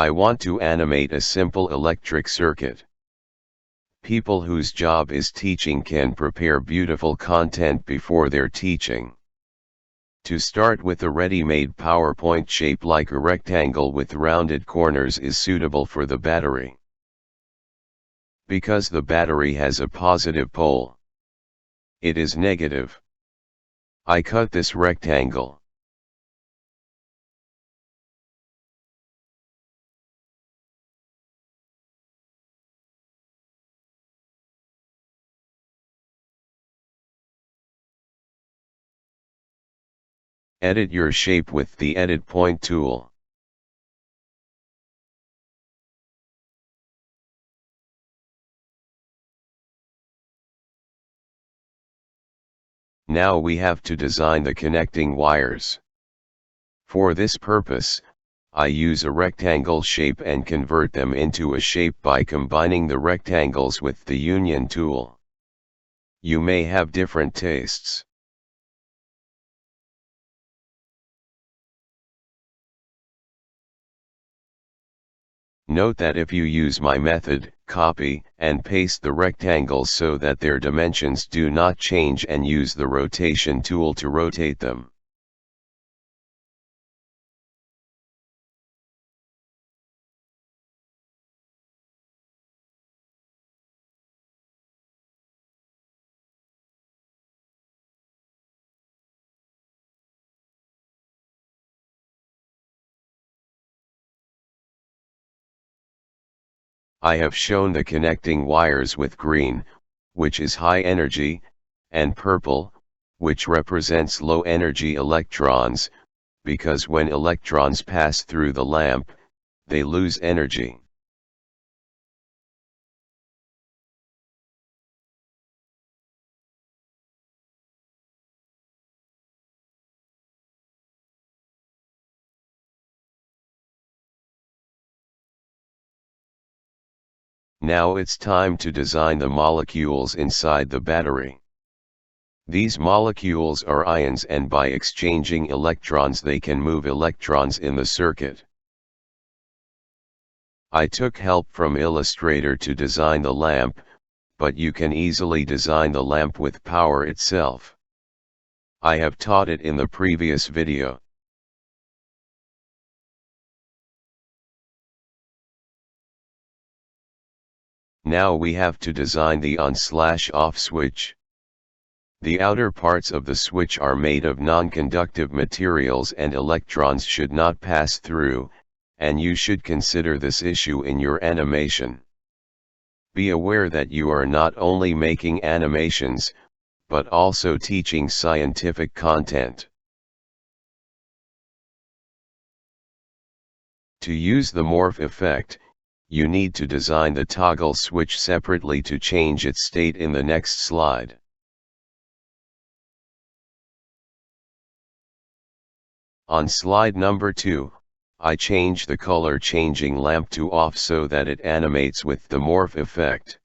I want to animate a simple electric circuit. People whose job is teaching can prepare beautiful content before their teaching. To start with, a ready-made PowerPoint shape like a rectangle with rounded corners is suitable for the battery. Because the battery has a positive pole, it is negative. I cut this rectangle. Edit your shape with the Edit Point tool. Now we have to design the connecting wires. For this purpose, I use a rectangle shape and convert them into a shape by combining the rectangles with the union tool. You may have different tastes. Note that if you use my method, copy and paste the rectangles so that their dimensions do not change, and use the rotation tool to rotate them. I have shown the connecting wires with green, which is high energy, and purple, which represents low energy electrons, because when electrons pass through the lamp, they lose energy. Now it's time to design the molecules inside the battery. These molecules are ions, and by exchanging electrons they can move electrons in the circuit. I took help from Illustrator to design the lamp, but you can easily design the lamp with power itself. I have taught it in the previous video. Now we have to design the on/off switch. The outer parts of the switch are made of non-conductive materials and electrons should not pass through, and you should consider this issue in your animation. Be aware that you are not only making animations, but also teaching scientific content. To use the morph effect, you need to design the toggle switch separately to change its state in the next slide. On slide number 2, I change the color changing lamp to off so that it animates with the morph effect.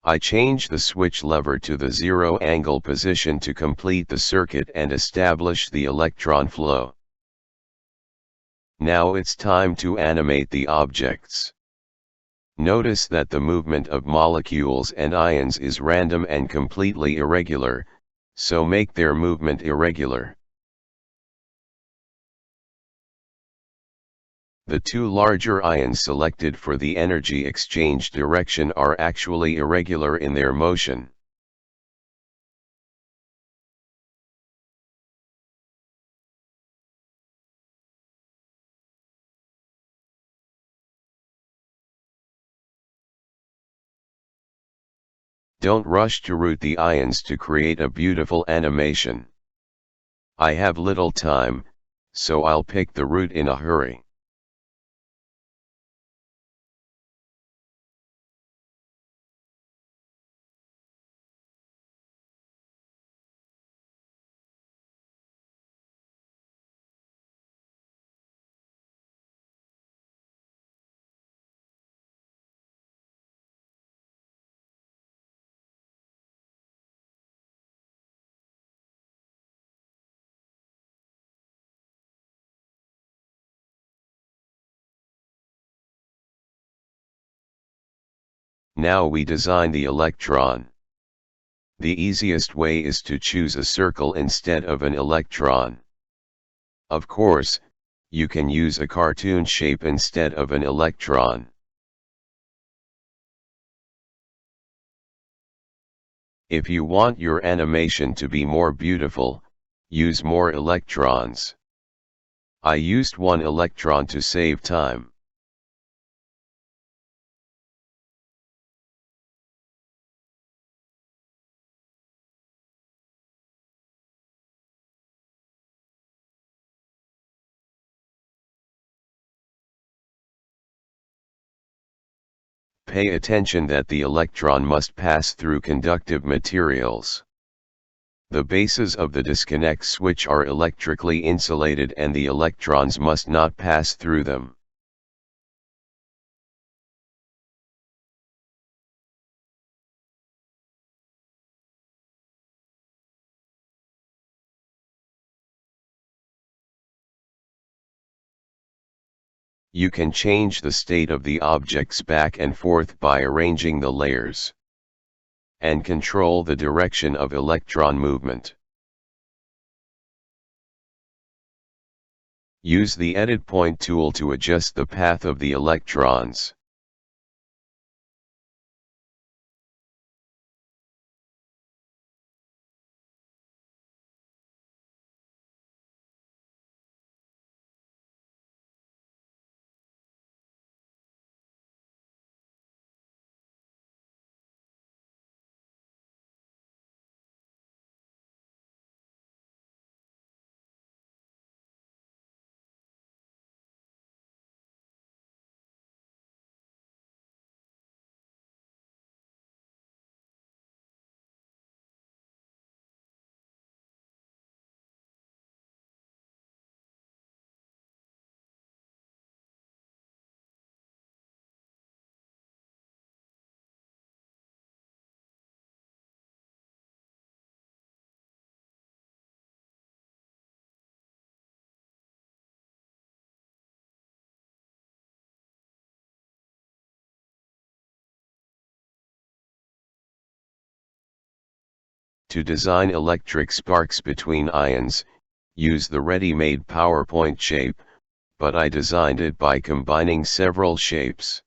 I change the switch lever to the 0 angle position to complete the circuit and establish the electron flow. Now it's time to animate the objects. Notice that the movement of molecules and ions is random and completely irregular, so make their movement irregular. The two larger ions selected for the energy exchange direction are actually irregular in their motion. Don't rush to route the ions to create a beautiful animation. I have little time, so I'll pick the route in a hurry. Now we design the electron. The easiest way is to choose a circle instead of an electron. Of course, you can use a cartoon shape instead of an electron. If you want your animation to be more beautiful, use more electrons. I used one electron to save time. Pay attention that the electron must pass through conductive materials. The bases of the disconnect switch are electrically insulated and the electrons must not pass through them. You can change the state of the objects back and forth by arranging the layers, and control the direction of electron movement. Use the Edit Point tool to adjust the path of the electrons. To design electric sparks between ions, use the ready-made PowerPoint shape, but I designed it by combining several shapes.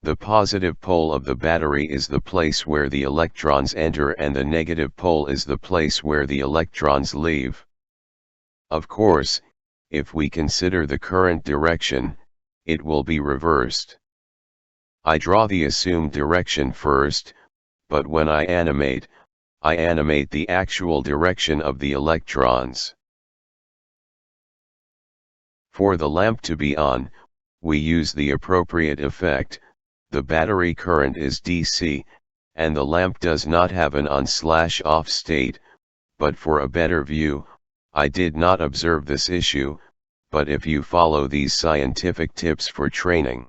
The positive pole of the battery is the place where the electrons enter and the negative pole is the place where the electrons leave. Of course, if we consider the current direction, it will be reversed. I draw the assumed direction first, but when I animate the actual direction of the electrons. For the lamp to be on, we use the appropriate effect. The battery current is DC, and the lamp does not have an on/off state, but for a better view, I did not observe this issue, but if you follow these scientific tips for training.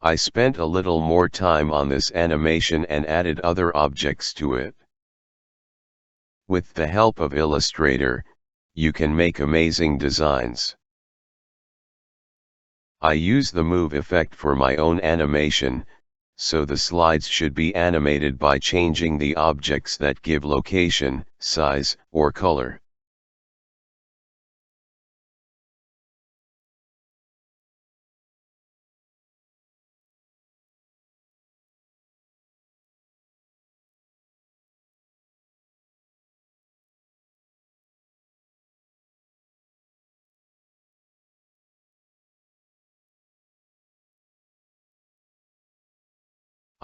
I spent a little more time on this animation and added other objects to it. With the help of Illustrator, you can make amazing designs. I use the move effect for my own animation, so the slides should be animated by changing the objects that give location, size, or color.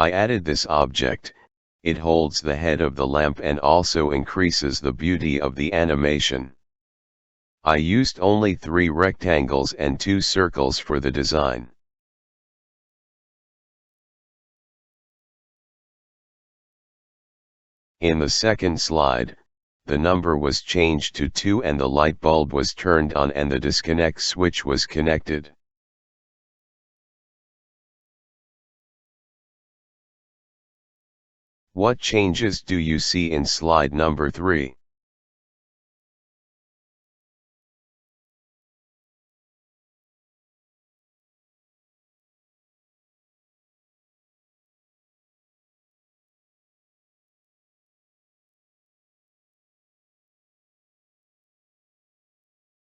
I added this object. It holds the head of the lamp and also increases the beauty of the animation. I used only 3 rectangles and 2 circles for the design. In the second slide, the number was changed to 2 and the light bulb was turned on and the disconnect switch was connected. What changes do you see in slide number 3?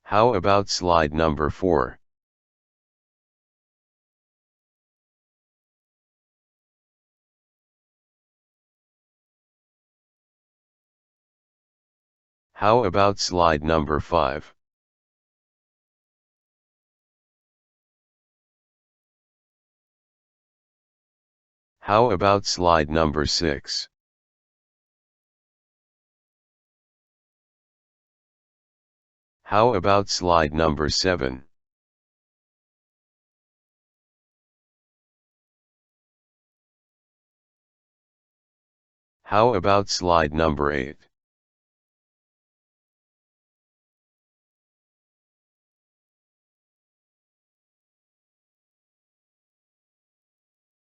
How about slide number 4? How about slide number 5? How about slide number 6? How about slide number 7? How about slide number 8?